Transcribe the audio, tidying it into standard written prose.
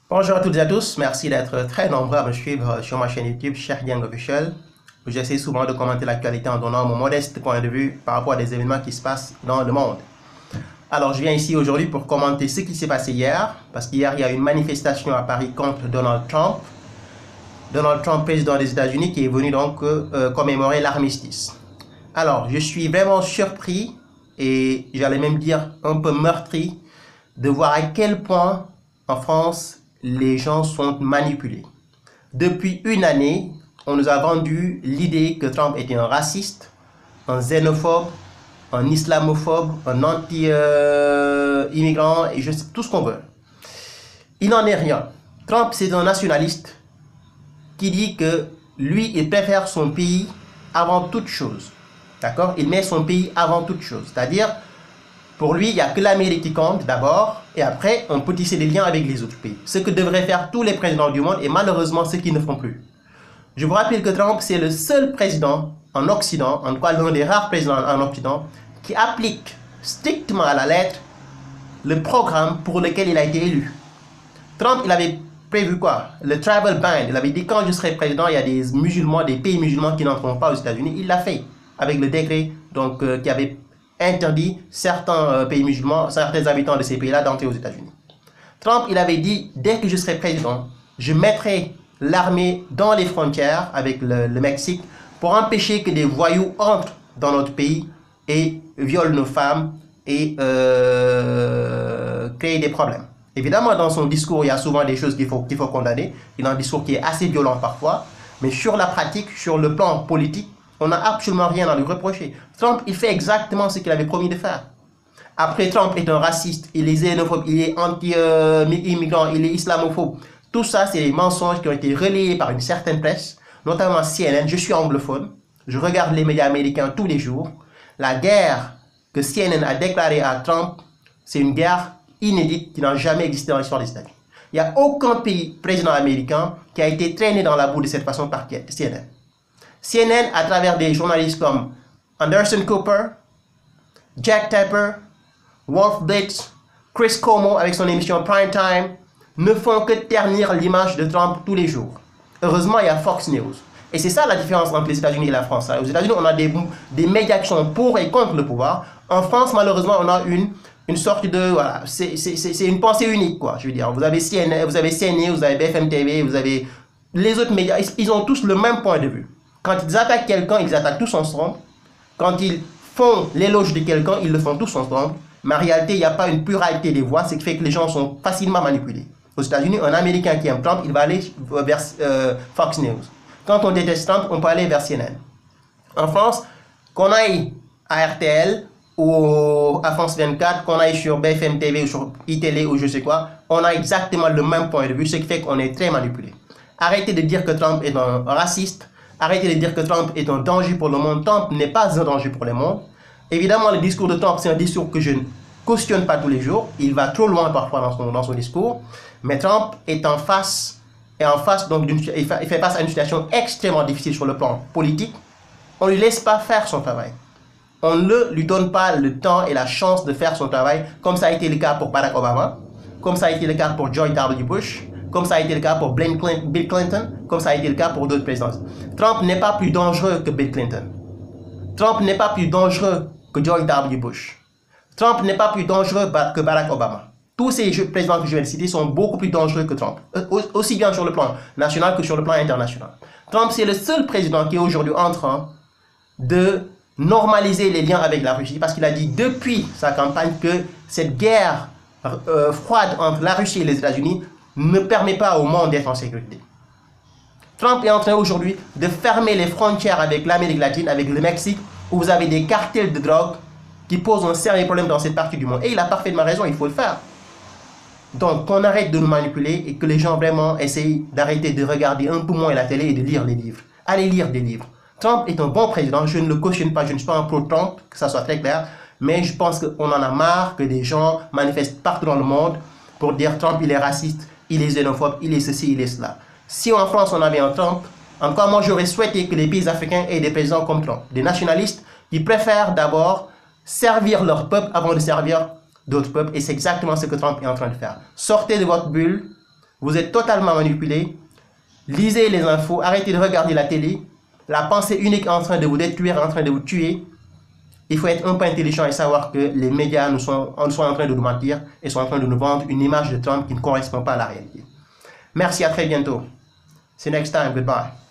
Bonjour à toutes et à tous, merci d'être très nombreux à me suivre sur ma chaîne YouTube Cheikh Dieng Officiel, où j'essaie souvent de commenter l'actualité en donnant mon modeste point de vue par rapport à des événements qui se passent dans le monde. Alors je viens ici aujourd'hui pour commenter ce qui s'est passé hier, parce qu'hier il y a eu une manifestation à Paris contre Donald Trump. Donald Trump, président des États-Unis, qui est venu donc commémorer l'armistice. Alors je suis vraiment surpris, et j'allais même dire un peu meurtri, de voir à quel point en France les gens sont manipulés. Depuis une année, on nous a vendu l'idée que Trump était un raciste, un xénophobe, un islamophobe, un anti-immigrant et tout ce qu'on veut. Il n'en est rien. Trump, c'est un nationaliste qui dit que lui, il préfère son pays avant toute chose. D'accord? Il met son pays avant toute chose. C'est-à-dire, pour lui, il n'y a que l'Amérique qui compte d'abord, et après, on peut tisser des liens avec les autres pays. Ce que devraient faire tous les présidents du monde, et malheureusement, ceux qui ne font plus. Je vous rappelle que Trump, c'est le seul président en Occident, en tout cas l'un des rares présidents en Occident, qui applique strictement à la lettre le programme pour lequel il a été élu. Trump, il avait prévu quoi? Le travel ban. Il avait dit, quand je serai président, il y a des musulmans, des pays musulmans qui n'entreront pas aux États-Unis. Il l'a fait avec le décret donc, qui avait interdit certains pays musulmans, certains habitants de ces pays-là d'entrer aux États-Unis. Trump, il avait dit, dès que je serai président, je mettrai l'armée dans les frontières avec le Mexique pour empêcher que des voyous entrent dans notre pays et violent nos femmes et créent des problèmes. Évidemment, dans son discours, il y a souvent des choses qu'il faut condamner. Il a un discours qui est assez violent parfois, mais sur la pratique, sur le plan politique, on n'a absolument rien à lui reprocher. Trump, il fait exactement ce qu'il avait promis de faire. Après, Trump est un raciste, il est xénophobe, il est anti-immigrant, il est islamophobe. Tout ça, c'est des mensonges qui ont été relayés par une certaine presse, notamment CNN. Je suis anglophone, je regarde les médias américains tous les jours. La guerre que CNN a déclarée à Trump, c'est une guerre inédite qui n'a jamais existé dans l'histoire des États-Unis. Il n'y a aucun président américain qui a été traîné dans la boue de cette façon par CNN. CNN, à travers des journalistes comme Anderson Cooper, Jack Tapper, Wolf Blitz, Chris Cuomo avec son émission Prime Time, ne font que ternir l'image de Trump tous les jours. Heureusement, il y a Fox News. Et c'est ça la différence entre les États-Unis et la France. Aux États-Unis, on a des médias qui sont pour et contre le pouvoir. En France, malheureusement, on a une sorte de... Voilà, c'est une pensée unique, quoi. Je veux dire, vous avez CNN, vous avez BFM TV, vous avez les autres médias. Ils ont tous le même point de vue. Quand ils attaquent quelqu'un, ils attaquent tous ensemble. Quand ils font l'éloge de quelqu'un, ils le font tous ensemble. Mais en réalité, il n'y a pas une pluralité des voix, ce qui fait que les gens sont facilement manipulés. Aux États-Unis, un Américain qui aime Trump, il va aller vers Fox News. Quand on déteste Trump, on peut aller vers CNN. En France, qu'on aille à RTL ou à France 24, qu'on aille sur BFM TV ou sur iTélé ou je sais quoi, on a exactement le même point de vue, ce qui fait qu'on est très manipulé. Arrêtez de dire que Trump est un raciste. Arrêtez de dire que Trump est un danger pour le monde. Trump n'est pas un danger pour le monde. Évidemment, le discours de Trump, c'est un discours que je ne cautionne pas tous les jours. Il va trop loin parfois dans son discours. Mais Trump est en face, donc il fait face à une situation extrêmement difficile sur le plan politique. On ne lui laisse pas faire son travail. On ne lui donne pas le temps et la chance de faire son travail, comme ça a été le cas pour Barack Obama, comme ça a été le cas pour George W. Bush, comme ça a été le cas pour Bill Clinton, comme ça a été le cas pour d'autres présidents. Trump n'est pas plus dangereux que Bill Clinton. Trump n'est pas plus dangereux que George W. Bush. Trump n'est pas plus dangereux que Barack Obama. Tous ces présidents que je viens de citer sont beaucoup plus dangereux que Trump, aussi bien sur le plan national que sur le plan international. Trump, c'est le seul président qui est aujourd'hui en train de normaliser les liens avec la Russie, parce qu'il a dit depuis sa campagne que cette guerre froide entre la Russie et les États-Unis ne permet pas au monde d'être en sécurité. Trump est en train aujourd'hui de fermer les frontières avec l'Amérique latine, avec le Mexique, où vous avez des cartels de drogue qui posent un sérieux problème dans cette partie du monde. Et il a parfaitement raison, il faut le faire. Donc, qu'on arrête de nous manipuler et que les gens vraiment essayent d'arrêter de regarder un peu moins la télé et de lire les livres. Allez lire des livres. Trump est un bon président, je ne le cautionne pas, je ne suis pas un pro-Trump, que ça soit très clair, mais je pense qu'on en a marre que des gens manifestent partout dans le monde pour dire Trump, il est raciste, il est xénophobe, il est ceci, il est cela. Si en France on avait un Trump, encore moi j'aurais souhaité que les pays africains aient des présidents comme Trump, des nationalistes qui préfèrent d'abord servir leur peuple avant de servir d'autres peuples, et c'est exactement ce que Trump est en train de faire. Sortez de votre bulle, Vous êtes totalement manipulé. Lisez les infos, arrêtez de regarder la télé. La pensée unique est en train de vous détruire, en train de vous tuer. Il faut être un peu intelligent et savoir que les médias sont en train de nous mentir et sont en train de nous vendre une image de Trump qui ne correspond pas à la réalité. Merci, à très bientôt. See you next time. Goodbye.